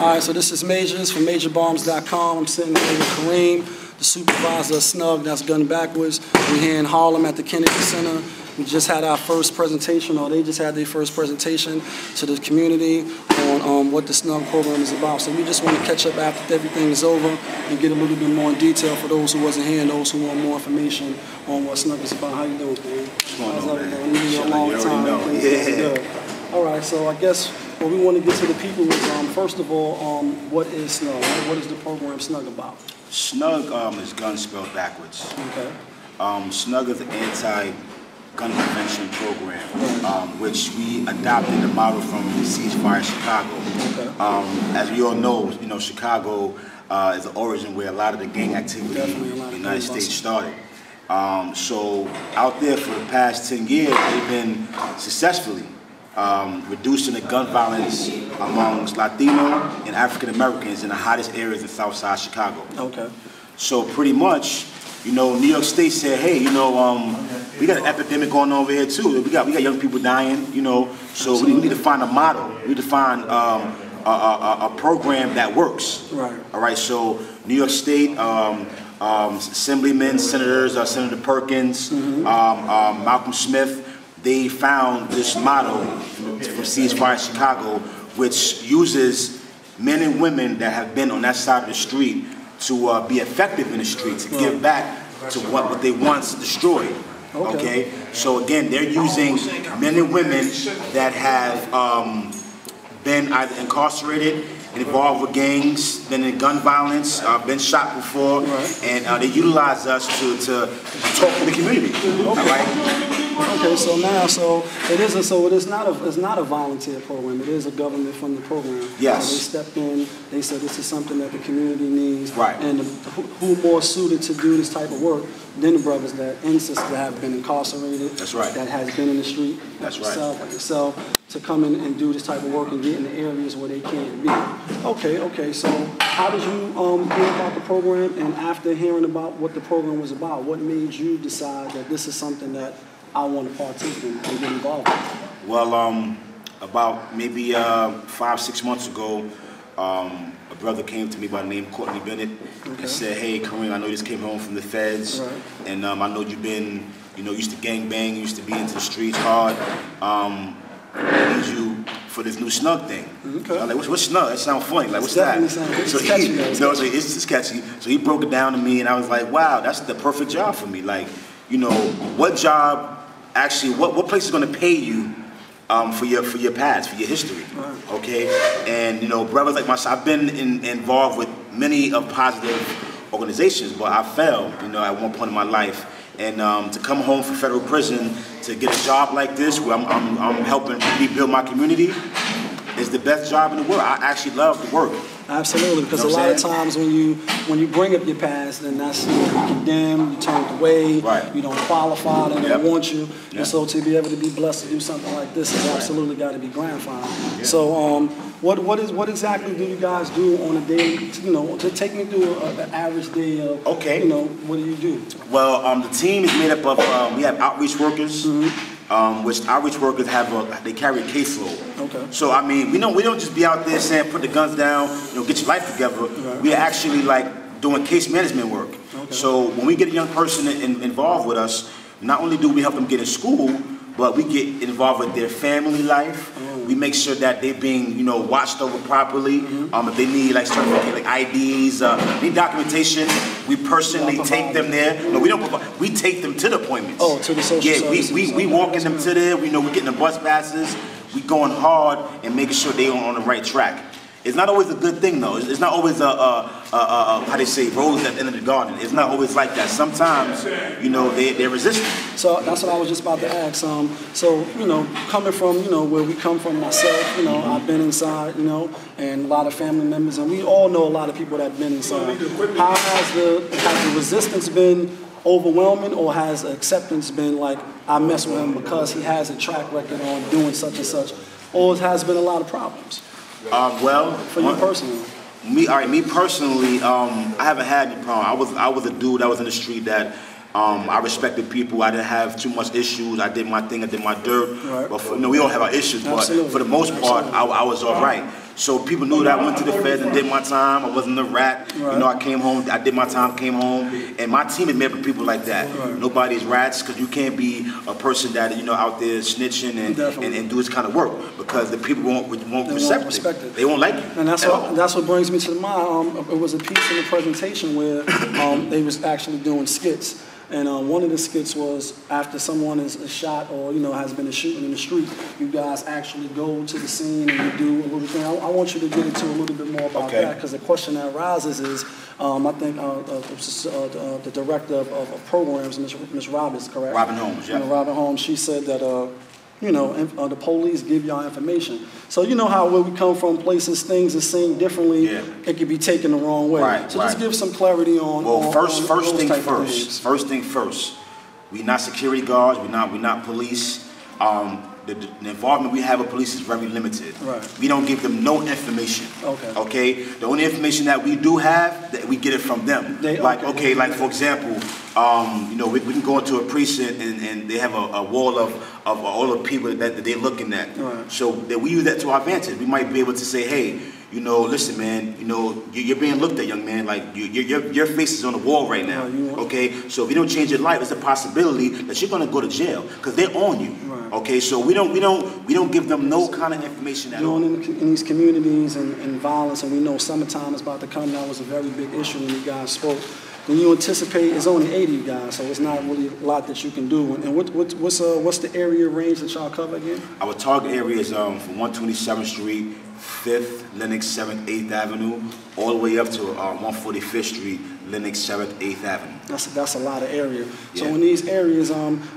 All right, so this is Majors from MajorBarms.com. I'm sitting here with Kareem, the supervisor of SNUG, that's Gun Backwards. We're here in Harlem at the Kennedy Center. We just had our first presentation, or they just had their first presentation to the community on what the SNUG program is about. So we just want to catch up after everything is over and get a little bit more in detail for those who wasn't here and those who want more information on what SNUG is about. How you doing, man? How's everything? It's been a long time. Yeah. All right, so I guess what we want to get to the people is, first of all, what is SNUG? What is the program SNUG about? SNUG is gun spelled backwards. Okay. SNUG is an anti-gun prevention program, which we adopted the model from Ceasefire Chicago. Okay. As we all know, Chicago is the origin where a lot of the gang activity in the United States started. So out there for the past 10 years, they've been successfully reducing the gun violence amongst Latino and African Americans in the hottest areas in Southside Chicago. Okay. So pretty much, New York State said, hey, we got an epidemic going on over here too. We got young people dying, so we need to find a model. We need to find a program that works. Right. All right. So New York State assemblymen, senators, Senator Perkins, Malcolm Smith, they found this model from Ceasefire Chicago, which uses men and women that have been on that side of the street to be effective in the street, to give back to what they once destroyed. Okay? So again, they're using men and women that have been either incarcerated, involved with gangs, been in gun violence, been shot before, and they utilize us to talk to the community. All right? Okay, so now, it is not a volunteer program. It is a government-funded program. Yes. So they stepped in. They said this is something that the community needs. Right. And who more suited to do this type of work than the brothers and sisters that have been incarcerated. That's right. That has been in the street. That's right. Like yourself, to come in and do this type of work and get in the areas where they can't be. Okay. So how did you hear about the program? And after hearing about what the program was about, what made you decide that this is something that I want to partake in and get involved with? Well, about maybe 5-6 months ago, a brother came to me by the name Courtney Bennett and said, hey, Kareem, I know you just came home from the feds, and I know you've been, used to gang bang, used to be into the streets hard. I need you for this new SNUG thing. Okay. I was like, what's SNUG? That sounds funny. Like, what's that? So it's catchy. So he broke it down to me, and I was like, wow, that's the perfect job for me. Like, what job actually, what place is going to pay you for your past, for your history, okay? And brothers like myself, I've been involved with many of positive organizations, but I failed, at one point in my life. And to come home from federal prison to get a job like this, where I'm helping rebuild my community, is the best job in the world. I actually love the work. Absolutely, because a lot of times when you bring up your past, then that's you condemned, you turned away, you don't qualify, they don't want you, and so to be able to be blessed to do something like this has absolutely got to be gratifying. So what exactly do you guys do on a daily? To take me through an average day of what do you do? Well, the team is made up of we have outreach workers. Which outreach workers they carry a caseload. Okay. So I mean, we don't just be out there saying put the guns down, get your life together. We are actually like doing case management work. Okay. So when we get a young person involved with us, not only do we help them get in school, but we get involved with their family life. We make sure that they're being, watched over properly. If they need like certificate, like IDs, need documentation, we personally take them there. No, we don't provide. We take them to the appointments. Oh, to the social services. We walking them to there. We're getting the bus passes. We going hard and making sure they're on the right track. It's not always a good thing though. It's not always how they say, rose at the end of the garden. It's not always like that. Sometimes, they're resistant. So that's what I was just about to ask. So coming from where we come from myself, I've been inside, and a lot of family members, and we all know a lot of people that have been inside. How has the resistance been overwhelming, or has acceptance been like, I mess with him because he has a track record on doing such and such, or has been a lot of problems? Well, for you personally, me personally, I haven't had any problem. I was a dude that was in the street that I respected people. I didn't have too much issues. I did my thing. I did my dirt. But we all have our issues. But for the most part, I was all right. So people knew that I went to the feds and did my time. I wasn't a rat. Right. You know, I came home, I did my time, came home, and my team is made up of people like that. Right. Nobody's rats, because you can't be a person that, you know, out there snitching and do this kind of work, because the people won't respect it. They won't like you. And that's what brings me to mind. It was a piece in the presentation where they was actually doing skits. And one of the skits was after someone is shot or, you know, has been a shooting in the street, you guys actually go to the scene and you do a little thing. I want you to get into a little bit more about that, because the question that arises is, I think the director of programs, Ms. Roberts, correct? Robin Holmes, yeah. Robin Holmes, she said that, you know, the police give y'all information. So you know how where we come from, places, things are seen differently, it could be taken the wrong way. Right, so just give some clarity on. Well, first thing first. first. We not security guards. We not police. The involvement we have with police is very limited. Right. We don't give them no information. Okay. Okay. The only information that we do have, that we get it from them. Like for example, you know, we can go into a precinct and they have a wall of all the people that they're looking at. Right. So that we use that to our advantage. We might be able to say, hey, you know, listen, man, you know, you're being looked at, young man. Like your face is on the wall right now. Okay. So if you don't change your life, it's a possibility that you're gonna go to jail because they're on you. Right. Okay. So we don't give them no kind of information at all. In these communities and violence, and we know summertime is about to come. That was a very big issue when you guys spoke. When you anticipate, it's only 80 guys, so it's not really a lot that you can do. And what's the area range that y'all cover again? Our target area is from 127th Street, 5th, Lenox 7th, 8th Avenue, all the way up to 145th Street, Lenox 7th, 8th Avenue. That's a lot of area. Yeah. So in these areas,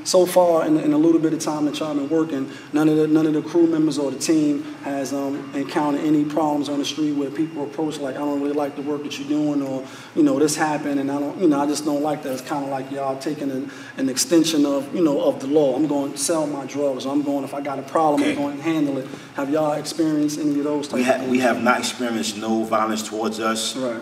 so far in a little bit of time that y'all been working, none of the crew members or the team has encountered any problems on the street where people approach like, I don't really like the work that you're doing, or you know, this happened and I just don't like that. It's kind of like y'all taking an extension of of the law. I'm going to sell my drugs. I'm going, if I got a problem, I'm going to handle it. Have y'all experienced any of those types of things? We have not experienced no violence towards us. Right.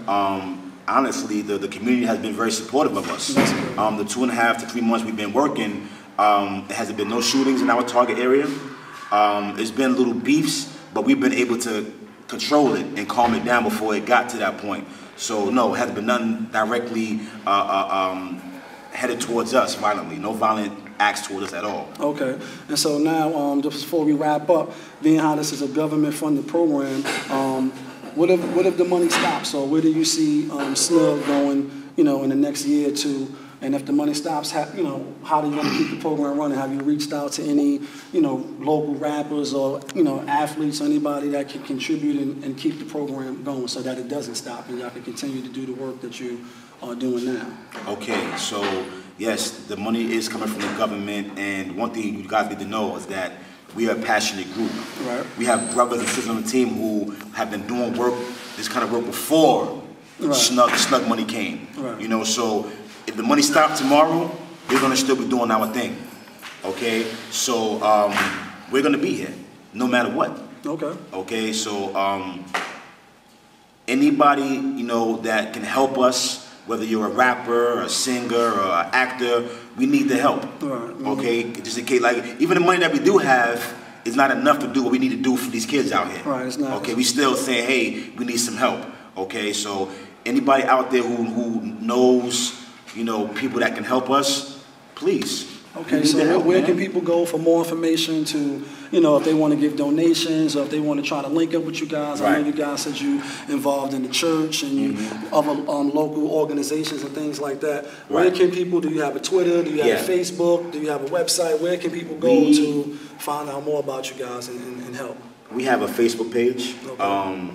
Honestly, the community has been very supportive of us. The 2.5 to 3 months we've been working, there hasn't been no shootings in our target area. It's been little beefs, but we've been able to control it and calm it down before it got to that point. So no, it hasn't been nothing directly headed towards us violently. No violent acts towards us at all. Okay. And so now, just before we wrap up, being how this is a government-funded program, what if the money stops? So where do you see SNUG going, in the next year or two? And if the money stops, how do you want to keep the program running? Have you reached out to any, local rappers or, athletes or anybody that can contribute and keep the program going so that it doesn't stop and y'all can continue to do the work that you are doing now? Okay, so yes, the money is coming from the government, and one thing you guys need to know is that we are a passionate group. Right. We have brothers and sisters on the team who have been doing this kind of work before SNUG money came. Right. So if the money stopped tomorrow, we're gonna still be doing our thing. Okay, so we're gonna be here no matter what. Okay. Okay, so anybody that can help us, whether you're a rapper, or a singer, or an actor, we need the help. Right. Okay, just in case, like even the money that we do have is not enough to do what we need to do for these kids out here. Right. It's not. Okay, we still saying, hey, we need some help. Okay, so anybody out there who knows, people that can help us, please. Okay, so where can people go for more information to, if they want to give donations or if they want to try to link up with you guys? Right. I know you guys said you involved in the church and other local organizations and things like that. Where can people, do you have a Twitter, do you have a Facebook, do you have a website? Where can people go to find out more about you guys and help? We have a Facebook page. Okay.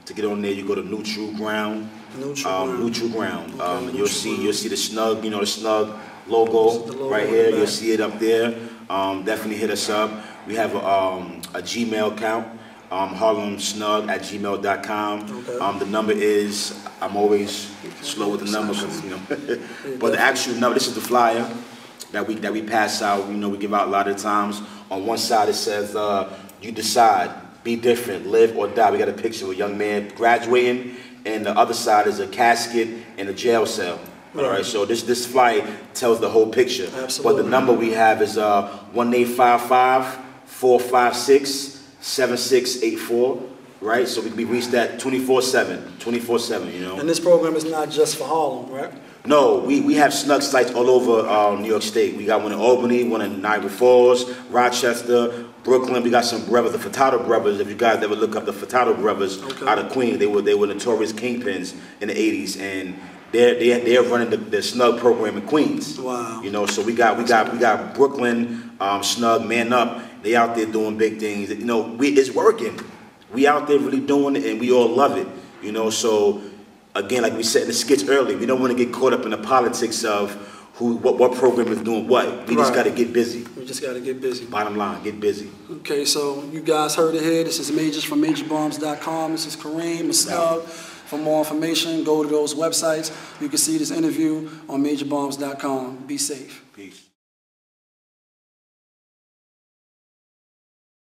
To get on there, you go to Neutral Ground. Neutral Ground. Okay, you'll see the SNUG, the SNUG logo right here. You'll see it up there. Definitely hit us up. We have a Gmail account, harlemsnug@gmail.com. Okay. The number is, I'm always slow with the number because but the actual number, this is the flyer that we pass out. We give out a lot of times. On one side it says, you decide, be different, live or die. We got a picture of a young man graduating, and the other side is a casket and a jail cell. All right, so this flyer tells the whole picture. Absolutely. But the number we have is 1-855-456-7684. right? So we reach that 24/7, you know. And this program is not just for Harlem, right? No, we have SNUG sites all over New York State. We got one in Albany, one in Niagara Falls, Rochester, Brooklyn. We got some brothers, the Furtado brothers. If you guys ever look up the Furtado brothers out of Queens, they were notorious kingpins in the '80s, and they're running the SNUG program in Queens. Wow. You know, so we got Brooklyn SNUG, Man Up. They out there doing big things. You know, it's working. We out there really doing it, and we all love it. You know, so. Again, like we said in the skits earlier, we don't want to get caught up in the politics of what program is doing what. We just got to get busy. We just got to get busy. Bottom line, get busy. Okay, so you guys heard it here. This is Majors from MajorBombs.com. This is Kareem, SNUG. For more information, go to those websites. You can see this interview on MajorBombs.com. Be safe. Peace.